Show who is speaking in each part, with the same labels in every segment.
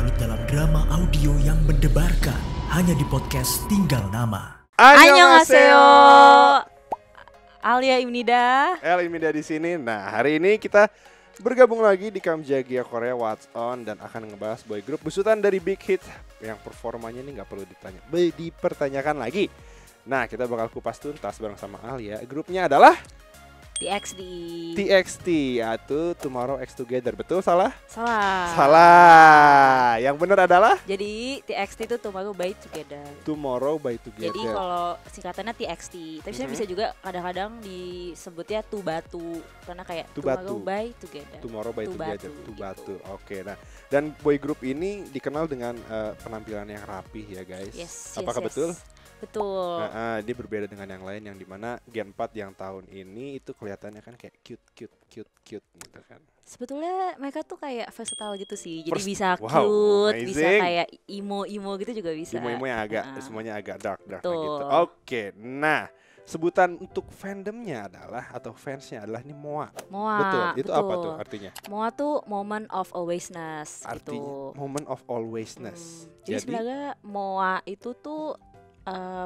Speaker 1: berlarut dalam drama audio yang mendebarkan hanya di podcast Tinggal Nama.
Speaker 2: Annyeonghaseyo. Alia Imnida.
Speaker 3: Imnida di sini. Nah, hari ini kita bergabung lagi di Kamjagia Korea What's On dan akan ngebahas boy group besutan dari Big Hit yang performanya ini nggak perlu dipertanyakan lagi. Nah, kita bakal kupas tuntas bareng sama Alia. Grupnya adalah TXT atau Tomorrow X Together. Betul salah? Salah. Yang benar adalah
Speaker 2: Jadi TXT itu Tomorrow by Together.
Speaker 3: Tomorrow by Together.
Speaker 2: Jadi kalau singkatannya TXT, tapi sebenarnya bisa juga kadang-kadang disebutnya Tubatu karena kayak Tomorrow by Together.
Speaker 3: Tomorrow by Together.
Speaker 2: Tubatu.
Speaker 3: Oke, nah dan boy group ini dikenal dengan penampilan yang rapih ya guys. Apakah betul?
Speaker 2: Betul.
Speaker 3: Dia berbeda dengan yang lain yang dimana Gen 4 yang tahun ini itu kelihatannya kan kayak cute gitu kan.
Speaker 2: Sebetulnya mereka tuh kayak versatile gitu sih. Jadi bisa
Speaker 3: wow,
Speaker 2: cute,
Speaker 3: amazing.
Speaker 2: bisa kayak emo gitu juga bisa.
Speaker 3: Emo yang agak semuanya agak dark gitu.
Speaker 2: Betul.
Speaker 3: Oke, nah sebutan untuk fandomnya adalah atau fansnya adalah ini MOA. Betul. Itu
Speaker 2: betul.
Speaker 3: apa tuh artinya?
Speaker 2: MOA tuh Moment of Alwaysness.
Speaker 3: Artinya
Speaker 2: gitu.
Speaker 3: Moment of Alwaysness.
Speaker 2: Jadi sebenarnya MOA itu tuh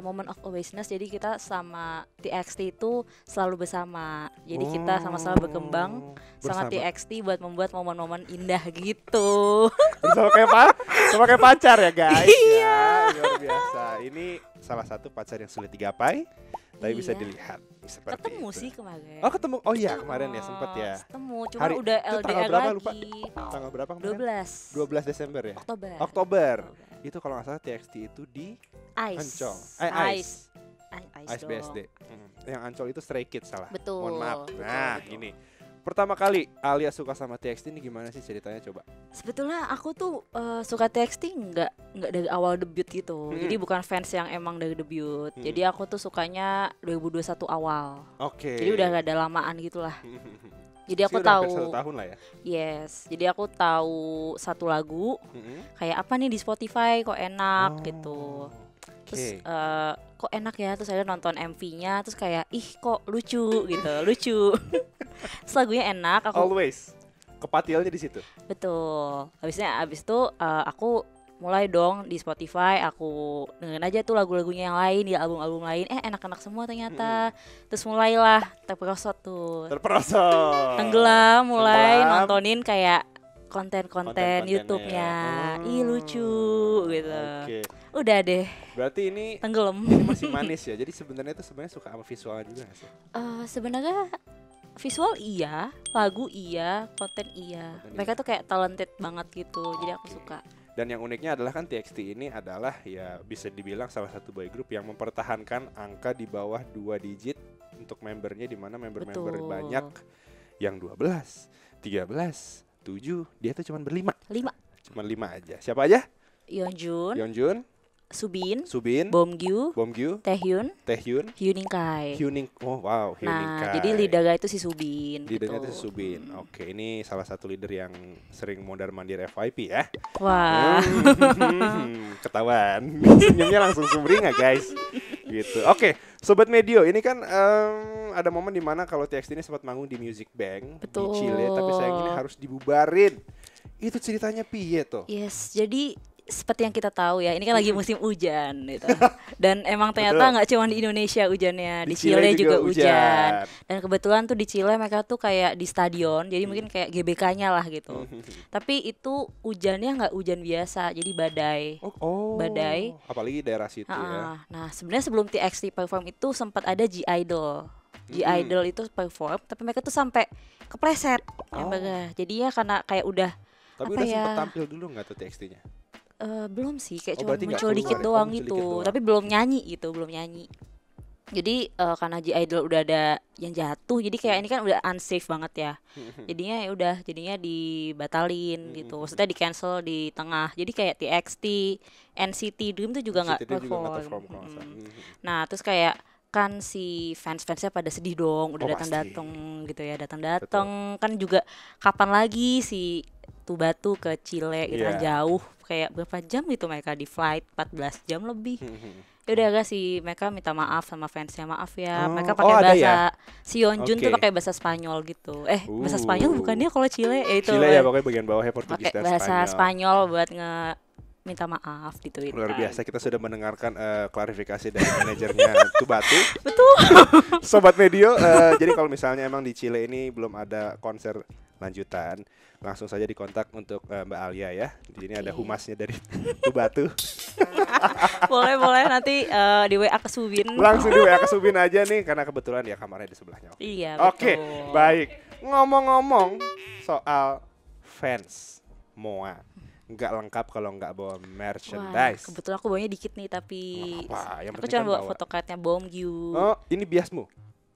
Speaker 2: Moment of Alwaysness. Jadi kita sama TXT itu selalu bersama. Jadi kita sama-sama berkembang sama TXT buat membuat momen-momen indah gitu.
Speaker 3: Sama kayak pacar ya guys.
Speaker 2: Iya.
Speaker 3: Ya, luar biasa. Ini salah satu pacar yang sulit digapai, tapi bisa dilihat seperti
Speaker 2: ketemu
Speaker 3: itu.
Speaker 2: sih kemarin.
Speaker 3: Oh ketemu, oh iya kemarin ya sempet ya.
Speaker 2: Ketemu, cuma udah
Speaker 3: itu
Speaker 2: LDR
Speaker 3: tanggal berapa,
Speaker 2: lagi.
Speaker 3: lupa? Tanggal berapa kemarin? 12 Desember ya?
Speaker 2: Oktober.
Speaker 3: Itu kalau nggak salah TXT itu di
Speaker 2: Ice.
Speaker 3: Ancol. Ice BSD. Yang Ancol itu Stray Kids salah.
Speaker 2: Betul.
Speaker 3: Mohon maaf.
Speaker 2: Betul,
Speaker 3: Nah,
Speaker 2: betul.
Speaker 3: ini pertama kali Alia suka sama TXT ini gimana sih ceritanya coba?
Speaker 2: Sebetulnya aku tuh suka TXT nggak dari awal debut gitu. Jadi bukan fans yang emang dari debut. Jadi aku tuh sukanya 2021 awal.
Speaker 3: Oke.
Speaker 2: Jadi udah gak ada lamaan gitulah. Jadi aku
Speaker 3: udah hampir
Speaker 2: tahu
Speaker 3: 1 tahun lah ya.
Speaker 2: Yes. Jadi aku tahu satu lagu kayak apa nih di Spotify kok enak gitu. Terus kok enak ya, terus saya nonton MV-nya terus kayak ih kok lucu gitu, lucu. Terus lagunya enak, aku
Speaker 3: Always. Kepatilnya di situ.
Speaker 2: betul. Habis itu aku mulai dong di Spotify, aku dengerin aja tuh lagu-lagunya yang lain di album-album lain. Enak-enak semua ternyata. Terus mulailah terperosot tuh. Tenggelam, mulai nontonin kayak konten-konten YouTube-nya. Ih lucu gitu.
Speaker 3: Oke.
Speaker 2: Udah deh.
Speaker 3: Berarti ini
Speaker 2: Tenggelam.
Speaker 3: masih manis ya. Jadi sebenarnya suka sama visualnya juga gak sih?
Speaker 2: Sebenarnya visual iya, lagu iya, konten iya. Mereka tuh kayak talented banget gitu. Jadi aku suka.
Speaker 3: Dan yang uniknya adalah kan TXT ini adalah ya bisa dibilang salah satu boy group yang mempertahankan angka di bawah 2 digit untuk membernya, di mana member-member banyak yang 12, 13, 7, dia tuh cuma 5 aja. Siapa aja? Yeonjun, Subin,
Speaker 2: Bomgyu, Taehyun, Hyuning Kai.
Speaker 3: Oh wow, Hyuning
Speaker 2: Nah,
Speaker 3: Kai.
Speaker 2: jadi leadernya itu si Subin.
Speaker 3: Leadernya
Speaker 2: gitu.
Speaker 3: itu si Subin. Oke, ini salah satu leader yang sering mondar-mandir FYP ya.
Speaker 2: Wah.
Speaker 3: Ketahuan. Senyumnya langsung sumringah guys. Gitu. Oke, Sobat Medio, ini kan ada momen dimana kalau TXT ini sempat manggung di Music Bank di Chile, tapi sayang ini harus dibubarin. Itu ceritanya piye tuh?
Speaker 2: Yes, jadi seperti yang kita tahu ya, ini kan lagi musim hujan gitu. Dan emang ternyata nggak cuma di Indonesia hujannya, di Chile juga hujan. Dan kebetulan tuh di Chile mereka tuh kayak di stadion, jadi mungkin kayak GBK-nya lah gitu. Tapi itu hujannya nggak hujan biasa, jadi badai. Badai.
Speaker 3: Apalagi daerah situ ya.
Speaker 2: Nah, sebenarnya sebelum TXT perform itu sempat ada G-Idol. G-Idol itu perform, tapi mereka tuh sampai kepleset. Jadinya karena kayak udah
Speaker 3: tapi udah sempat tampil dulu nggak tuh TXT-nya?
Speaker 2: Belum sih, kayak cuma muncul dikit doang gitu. Tapi belum nyanyi. Jadi karena G-Idol udah ada yang jatuh, jadi kayak ini kan udah unsafe banget ya. Jadinya dibatalin gitu. Maksudnya di cancel di tengah. Jadi kayak TXT, NCT Dream tuh juga nggak perform. Nah, terus kayak kan si fans-fansnya pada sedih dong, udah datang-datang gitu ya, datang-datang kan juga kapan lagi si Tubatu ke Chile gitu kan jauh kayak berapa jam gitu mereka di flight 14 jam lebih. Ya udah gak sih, mereka minta maaf sama fansnya, maaf ya. Mereka pakai
Speaker 3: ada
Speaker 2: bahasa
Speaker 3: ya?
Speaker 2: si Yeonjun tuh
Speaker 3: Oke.
Speaker 2: pakai bahasa Spanyol gitu. Bahasa Spanyol bukannya kalau Chile ya itu.
Speaker 3: Chile ya pokoknya bagian bawahnya Portugis
Speaker 2: Pakai
Speaker 3: dan
Speaker 2: bahasa
Speaker 3: Spanyol.
Speaker 2: Spanyol buat minta maaf di Twitter.
Speaker 3: Luar biasa, kita sudah mendengarkan klarifikasi dari manajernya Tubatu.
Speaker 2: Betul.
Speaker 3: Sobat Medio, jadi kalau misalnya emang di Chile ini belum ada konser lanjutan, langsung saja dikontak untuk Mbak Alia ya. Di sini ada humasnya dari Tubatu.
Speaker 2: boleh nanti di WA ke Subin.
Speaker 3: Langsung di WA ke Subin aja nih, karena kebetulan ya kamarnya di sebelahnya.
Speaker 2: Iya,
Speaker 3: Oke,
Speaker 2: betul.
Speaker 3: baik. Ngomong-ngomong soal fans MOA, nggak lengkap kalau nggak bawa
Speaker 2: Wah,
Speaker 3: merchandise.
Speaker 2: kebetulan aku bawanya dikit nih tapi
Speaker 3: Apa, yang
Speaker 2: aku
Speaker 3: penting
Speaker 2: cuma
Speaker 3: kan
Speaker 2: bawa
Speaker 3: bawa.
Speaker 2: photocardnya Bomgyu.
Speaker 3: Oh, ini biasmu?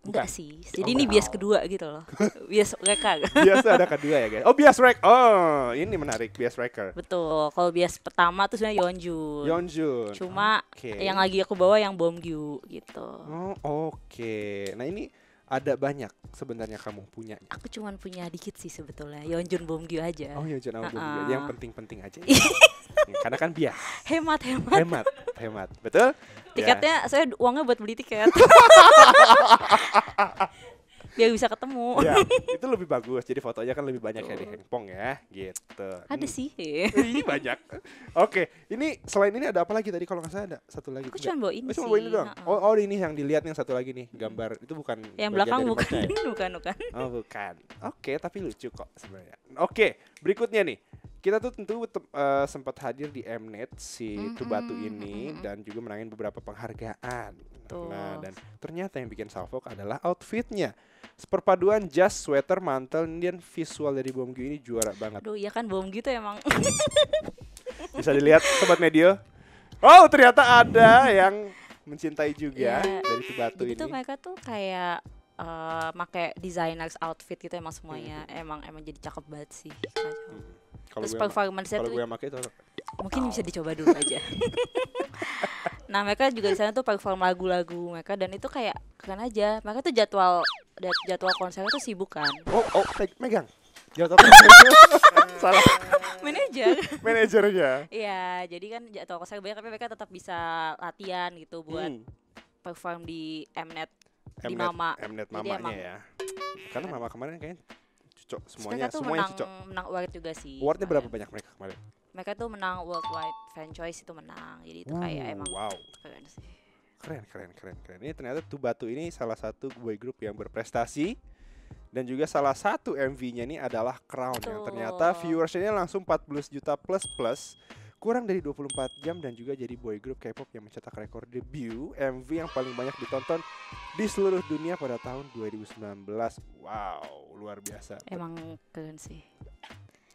Speaker 2: Enggak
Speaker 3: bukan.
Speaker 2: sih. Jadi ini bias kedua gitu loh. Bias mereka.
Speaker 3: Biasa ada kedua ya guys. Oh, bias rek. Oh, ini menarik, bias reker.
Speaker 2: Betul. Kalau bias pertama tuh sebenarnya Yeonjun.
Speaker 3: Yeonjun.
Speaker 2: Cuma
Speaker 3: Oke.
Speaker 2: yang lagi aku bawa yang Bomgyu gitu.
Speaker 3: Oh, oke. Nah, ini ada banyak sebenarnya kamu punyanya.
Speaker 2: Aku cuman punya dikit sih sebetulnya. Yeonjun Bomgyu aja.
Speaker 3: Oh, Yeonjun sama Bomgyu.
Speaker 2: Uh-uh.
Speaker 3: Yang penting-penting aja. Karena kan bias.
Speaker 2: Hemat.
Speaker 3: Hemat. Betul?
Speaker 2: Tiketnya saya uangnya buat beli tiket. Biar bisa ketemu.
Speaker 3: Ya, itu lebih bagus. Jadi fotonya kan lebih banyak ya di handphone ya, gitu.
Speaker 2: Ada sih.
Speaker 3: Ini banyak. Oke, ini selain ini ada apa lagi tadi kalau nggak salah ada satu lagi.
Speaker 2: Aku
Speaker 3: Enggak?
Speaker 2: cuma bawa ini
Speaker 3: Oh, cuma
Speaker 2: sih.
Speaker 3: bawa ini doang.
Speaker 2: Uh-uh.
Speaker 3: Oh, ini yang dilihat yang satu lagi nih, gambar itu bukan
Speaker 2: Yang
Speaker 3: bagian
Speaker 2: belakang
Speaker 3: dari
Speaker 2: bukan.
Speaker 3: merchandise.
Speaker 2: bukan.
Speaker 3: Oh, bukan. Oke, tapi lucu kok sebenarnya. Oke, berikutnya nih. Kita tuh tentu sempat hadir di Mnet si Tubatu ini dan juga menangin beberapa penghargaan.
Speaker 2: Betul.
Speaker 3: Nah, dan ternyata yang bikin salfok adalah outfitnya. Perpaduan jas, sweater, mantel, dan visual dari Bomgyu ini juara banget.
Speaker 2: Aduh, iya kan Bomgyu tuh emang
Speaker 3: Bisa dilihat Sobat Medio. Oh, ternyata ada yang mencintai juga
Speaker 2: Iya.
Speaker 3: dari Tubatu
Speaker 2: jadi
Speaker 3: ini.
Speaker 2: tuh mereka tuh kayak pakai designers outfit gitu emang semuanya emang jadi cakep banget sih.
Speaker 3: Kalau
Speaker 2: Terus
Speaker 3: gue
Speaker 2: performance-nya
Speaker 3: kalau
Speaker 2: tuh
Speaker 3: gue yang pakai itu
Speaker 2: mungkin bisa dicoba dulu aja. Nah mereka juga di sana tuh perform lagu-lagu mereka dan itu kayak keren aja. Mereka tuh jadwal konsernya tuh sibuk kan.
Speaker 3: Oh, megang. Jatuh. Salah manajernya.
Speaker 2: Iya, jadi kan jadwal konser banyak tapi mereka tetap bisa latihan gitu buat perform di Mnet di Mama.
Speaker 3: Mnet
Speaker 2: Jadi
Speaker 3: mamanya
Speaker 2: emang
Speaker 3: ya. Karena Mama kemarin kayaknya cocok
Speaker 2: mereka
Speaker 3: semuanya
Speaker 2: tuh
Speaker 3: cocok.
Speaker 2: menang award juga sih.
Speaker 3: Awardnya berapa
Speaker 2: kemarin.
Speaker 3: banyak mereka kemarin?
Speaker 2: Mereka tuh menang Worldwide Fan Choice itu menang. Jadi itu kayak emang
Speaker 3: Wow.
Speaker 2: keren sih.
Speaker 3: Keren. Ini ternyata Tubatu ini salah satu boy group yang berprestasi dan juga salah satu MV-nya ini adalah Crown yang ternyata viewersnya langsung 14 juta plus kurang dari 24 jam dan juga jadi boy group K-pop yang mencetak rekor debut MV yang paling banyak ditonton di seluruh dunia pada tahun 2019. Wow, luar biasa.
Speaker 2: Emang keren sih.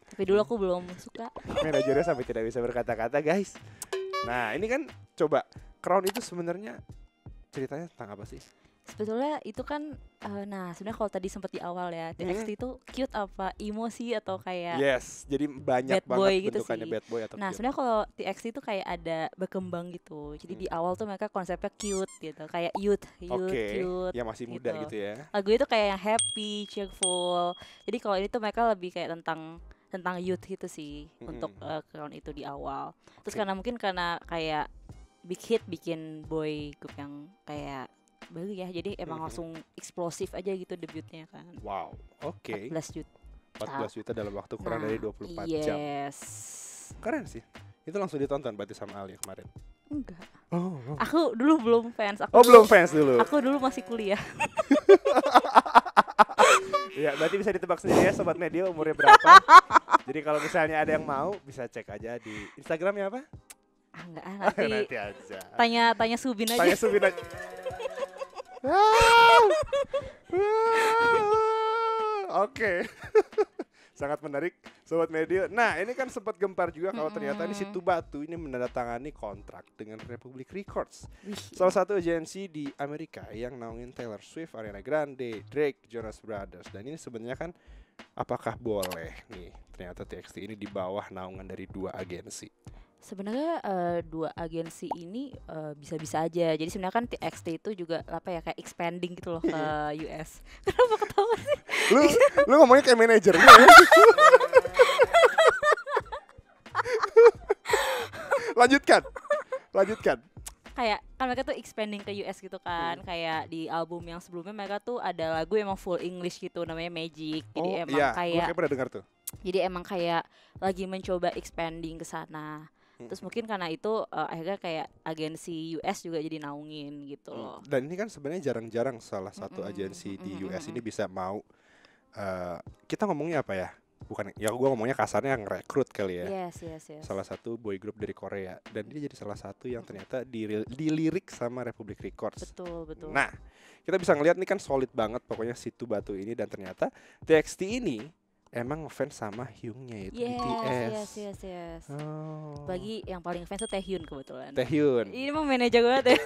Speaker 2: Tapi dulu aku belum suka.
Speaker 3: Manajernya sampai tidak bisa berkata-kata, guys. Nah, ini kan coba Crown itu sebenarnya ceritanya tentang apa sih?
Speaker 2: Sebetulnya itu kan sebenarnya kalau tadi sempat di awal ya TXT itu cute apa emo sih atau kayak
Speaker 3: Yes, jadi banyak
Speaker 2: bad boy
Speaker 3: banget
Speaker 2: gitu
Speaker 3: bentukannya
Speaker 2: sih.
Speaker 3: bad boy atau
Speaker 2: Nah
Speaker 3: cute.
Speaker 2: sebenarnya kalau TXT itu kayak ada berkembang gitu. Jadi di awal tuh mereka konsepnya cute gitu, kayak youth
Speaker 3: Oke,
Speaker 2: cute.
Speaker 3: yang masih muda
Speaker 2: gitu.
Speaker 3: gitu ya.
Speaker 2: Lagu itu kayak yang happy, cheerful. Jadi kalau ini tuh mereka lebih kayak tentang youth gitu sih untuk Crown itu di awal. Terus
Speaker 3: Oke.
Speaker 2: karena kayak big hit bikin boy group yang kayak baru ya. Jadi emang langsung eksplosif aja gitu debutnya kan.
Speaker 3: Wow, oke.
Speaker 2: 14 juta.
Speaker 3: 14 juta dalam waktu kurang dari 24
Speaker 2: yes.
Speaker 3: jam. Keren sih. Itu langsung ditonton berarti sama Alia kemarin.
Speaker 2: Enggak.
Speaker 3: Oh.
Speaker 2: Aku dulu belum fans.
Speaker 3: Oh, belum fans dulu.
Speaker 2: Aku dulu masih kuliah.
Speaker 3: Ya, berarti bisa ditebak sendiri ya Sobat Media umurnya berapa. Jadi kalau misalnya ada yang mau bisa cek aja di Instagramnya apa?
Speaker 2: Enggak, nanti
Speaker 3: Nanti aja.
Speaker 2: tanya Subin aja.
Speaker 3: Tanya Subin aja. Oke. Sangat menarik Sobat Media. Nah, ini kan sempat gempar juga kalau ternyata ini si Tubatu ini menandatangani kontrak dengan Republic Records. Salah satu agensi di Amerika yang naungin Taylor Swift, Ariana Grande, Drake, Jonas Brothers. Dan ini sebenarnya kan apakah boleh nih ternyata TXT ini di bawah naungan dari dua agensi?
Speaker 2: Sebenarnya dua agensi ini bisa-bisa aja. Jadi sebenarnya kan TXT itu juga apa ya kayak expanding gitu loh ke US. Kenapa ketawa sih?
Speaker 3: Lu ngomongnya kayak manajernya ya?
Speaker 2: Kayak kan mereka tuh expanding ke US gitu kan. Kayak di album yang sebelumnya mereka tuh ada lagu emang full English gitu namanya Magic. Jadi emang
Speaker 3: iya,
Speaker 2: kayak
Speaker 3: gue pernah dengar tuh.
Speaker 2: Jadi emang kayak lagi mencoba expanding ke sana. Terus mungkin karena itu akhirnya kayak agensi US juga jadi naungin gitu loh.
Speaker 3: Dan ini kan sebenarnya jarang-jarang salah satu agensi di US ini bisa mau kita ngomongnya apa ya? Bukan ya, gue ngomongnya kasarnya yang rekrut kali ya.
Speaker 2: Yes.
Speaker 3: Salah satu boy group dari Korea dan dia jadi salah satu yang ternyata dilirik sama Republic Records.
Speaker 2: Betul.
Speaker 3: Nah, kita bisa ngelihat nih kan solid banget pokoknya si Tu Batu ini, dan ternyata TXT ini emang ngefans sama Hyungnya itu BTS.
Speaker 2: Yes.
Speaker 3: Oh.
Speaker 2: Bagi yang paling fans tuh Taehyun kebetulan.
Speaker 3: Taehyun.
Speaker 2: Ini emang manajer banget ya.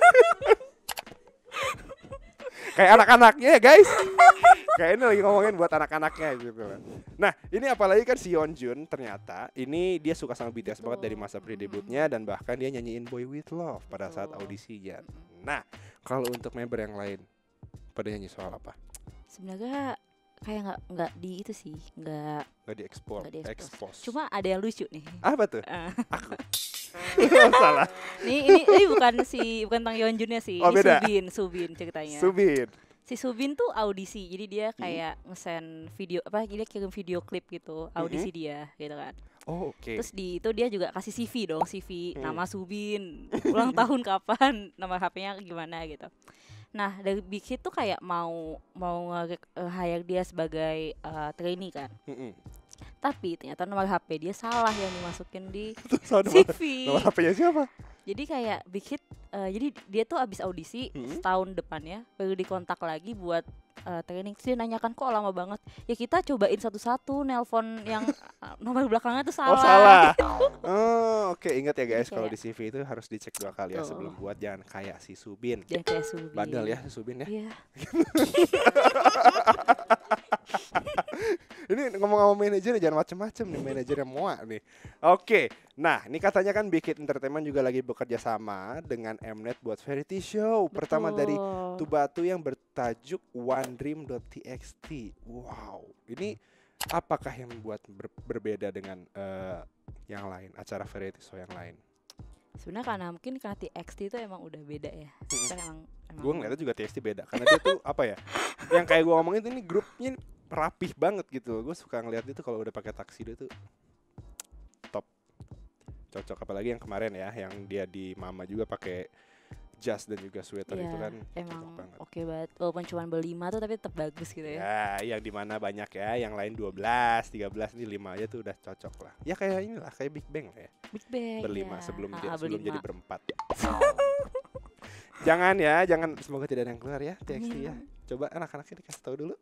Speaker 3: Kayak anak-anaknya ya guys. Kayak ini lagi ngomongin buat anak-anaknya gitu. Nah, ini apalagi kan si Yeonjun ternyata ini dia suka sama BTS banget dari masa pre-debutnya, dan bahkan dia nyanyiin Boy With Love pada saat audisinya. Nah, kalau untuk member yang lain pada nyanyi soal apa?
Speaker 2: Sebenarnya kayak nggak di itu sih, nggak
Speaker 3: Nggak di expose.
Speaker 2: Cuma ada yang lucu nih.
Speaker 3: Apa tuh? Aku. Salah.
Speaker 2: Ini bukan Tang Yeonjunnya sih.
Speaker 3: Oh,
Speaker 2: ini
Speaker 3: beda.
Speaker 2: Subin ceritanya.
Speaker 3: Subin.
Speaker 2: Si Subin tuh audisi, jadi dia kayak nge-send video dia kirim video klip gitu, audisi dia gitu kan.
Speaker 3: Oh, oke.
Speaker 2: Terus di itu dia juga kasih CV dong, nama Subin, ulang tahun kapan, nomor HP-nya gimana gitu. Nah, dari Big Hit tuh kayak mau hire dia sebagai trainee kan. Tapi ternyata nomor HP dia salah yang dimasukin di CV.
Speaker 3: Nomor HP-nya siapa?
Speaker 2: Jadi kayak Big Hit, jadi dia tuh abis audisi setahun depannya baru dikontak lagi buat training. Terus dia nanyakan kok lama banget. Ya kita cobain satu-satu nelpon yang nomor belakangnya tuh salah.
Speaker 3: Oh, salah.
Speaker 2: Gitu.
Speaker 3: Oh, oke. Ingat ya guys, kalau
Speaker 2: Kayak-
Speaker 3: di CV itu harus dicek 2 kali ya sebelum buat, jangan kayak si Subin.
Speaker 2: Dia kayak Subin.
Speaker 3: Bandel ya si Subin ya.
Speaker 2: Iya.
Speaker 3: Ini ngomong-ngomong manajer jangan macem-macem nih, manajernya Moa nih. Oke, nah ini katanya kan Big Hit Entertainment juga lagi bekerja sama dengan Mnet buat variety show pertama dari Tu Batu yang bertajuk OneDream.txt. Wow, ini apakah yang membuat berbeda dengan yang lain, acara variety show yang lain?
Speaker 2: Sebenarnya karena TXT itu emang udah beda ya. Kan emang
Speaker 3: Gue ngeliatnya juga TXT beda karena dia tuh apa ya? Yang kayak gue ngomongin itu, ini grupnya rapih banget gitu. Gue suka ngeliat itu kalau udah pakai taksido tuh top, cocok. Apalagi yang kemarin ya, yang dia di Mama juga pakai jas dan juga sweater itu kan
Speaker 2: emang
Speaker 3: banget.
Speaker 2: Oke banget. Walaupun cuma ber-5 tuh tapi tetap bagus gitu ya.
Speaker 3: Ya, yang dimana banyak ya, yang lain 12, 13, ini 5 aja tuh udah cocok lah. Ya kayak inilah, kayak Big Bang lah ya.
Speaker 2: Big Bang.
Speaker 3: Berlima
Speaker 2: ya.
Speaker 3: sebelum
Speaker 2: berlima.
Speaker 3: jadi berempat. Jangan, semoga tidak ada yang keluar ya TXT ya. Coba anak-anaknya dikasih tahu dulu.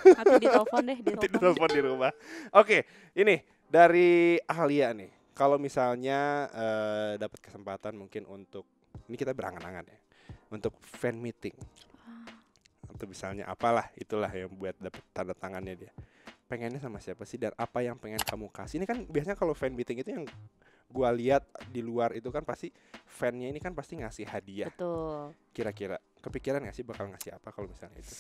Speaker 2: Nanti ditelepon deh,
Speaker 3: Nanti ditelepon di rumah. Oke, ini dari Alia nih. Kalau misalnya dapat kesempatan mungkin untuk, ini kita berangan-angan ya, untuk fan meeting, atau misalnya apalah itulah yang buat dapat tanda tangannya dia. Pengennya sama siapa sih dan apa yang pengen kamu kasih? Ini kan biasanya kalau fan meeting itu yang gua lihat di luar itu kan pasti fannya ini kan pasti ngasih hadiah.
Speaker 2: Betul.
Speaker 3: Kira-kira kepikiran nggak sih bakal ngasih apa kalau misalnya itu?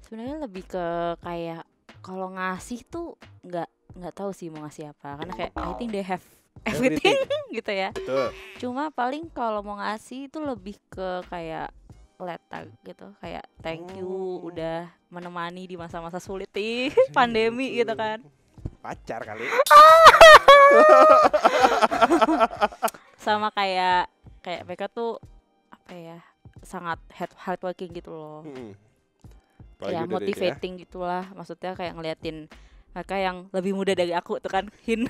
Speaker 2: Sebenarnya lebih ke kayak kalau ngasih tuh nggak tahu sih mau ngasih apa, karena kayak I think they have everything gitu ya.
Speaker 3: Betul.
Speaker 2: Cuma paling kalau mau ngasih itu lebih ke kayak letter gitu, kayak thank you udah menemani di masa-masa sulit nih pandemi gitu kan.
Speaker 3: Pacar kali.
Speaker 2: Sama kayak mereka tuh apa ya, sangat hardworking gitu loh.
Speaker 3: Apalagi
Speaker 2: Ya
Speaker 3: udah
Speaker 2: motivating gitulah, maksudnya kayak ngeliatin mereka yang lebih muda dari aku tuh kan, hin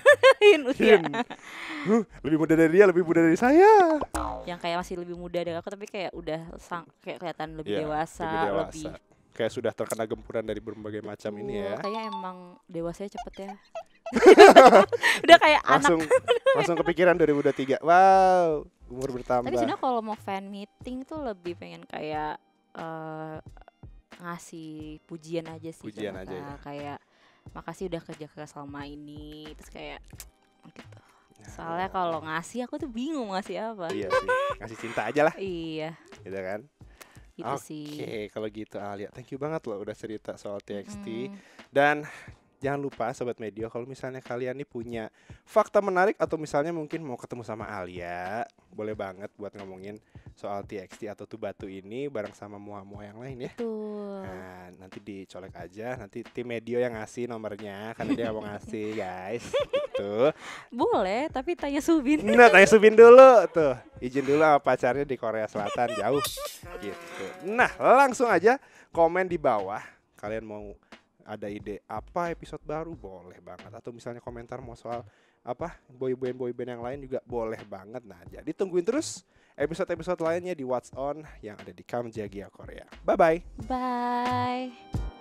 Speaker 2: usia.
Speaker 3: Lebih muda dari dia, lebih muda dari saya.
Speaker 2: Yang kayak masih lebih muda dari aku tapi kayak udah kayak kelihatan lebih
Speaker 3: Iya,
Speaker 2: dewasa, lebih
Speaker 3: kayak sudah terkena gempuran dari berbagai macam ini ya.
Speaker 2: Kayaknya emang dewasanya cepet ya. Udah kayak
Speaker 3: langsung kepikiran 2023. Wow, umur bertambah.
Speaker 2: Tapi sebenarnya kalau mau fan meeting tuh lebih pengen kayak ngasih pujian aja sih.
Speaker 3: Pujian aja ya.
Speaker 2: Kayak makasih udah kerja keras selama ini, terus kayak gitu. Soalnya kalau ngasih aku tuh bingung ngasih apa.
Speaker 3: Iya sih, ngasih cinta aja lah.
Speaker 2: Iya.
Speaker 3: Gitu kan.
Speaker 2: Gitu sih.
Speaker 3: Oke, kalau gitu Alia, thank you banget loh udah cerita soal TXT. Dan Jangan lupa Sobat Medio, kalau misalnya kalian nih punya fakta menarik atau misalnya mungkin mau ketemu sama Alia, boleh banget buat ngomongin soal TXT atau Tubatu ini bareng sama mua-mua yang lain ya.
Speaker 2: Betul.
Speaker 3: Nah, nanti dicolek aja, nanti tim Medio yang ngasih nomornya karena dia mau ngasih guys. Gitu.
Speaker 2: Boleh, tapi tanya Subin.
Speaker 3: Nah, tanya Subin dulu tuh. Izin dulu sama pacarnya di Korea Selatan jauh. Gitu. Nah, langsung aja komen di bawah. Kalian mau ada ide apa episode baru, boleh banget. Atau misalnya komentar mau soal apa boyband yang lain juga boleh banget. Nah, jadi tungguin terus episode-episode lainnya di What's On yang ada di Kamjagia Korea. Bye-bye.
Speaker 2: Bye.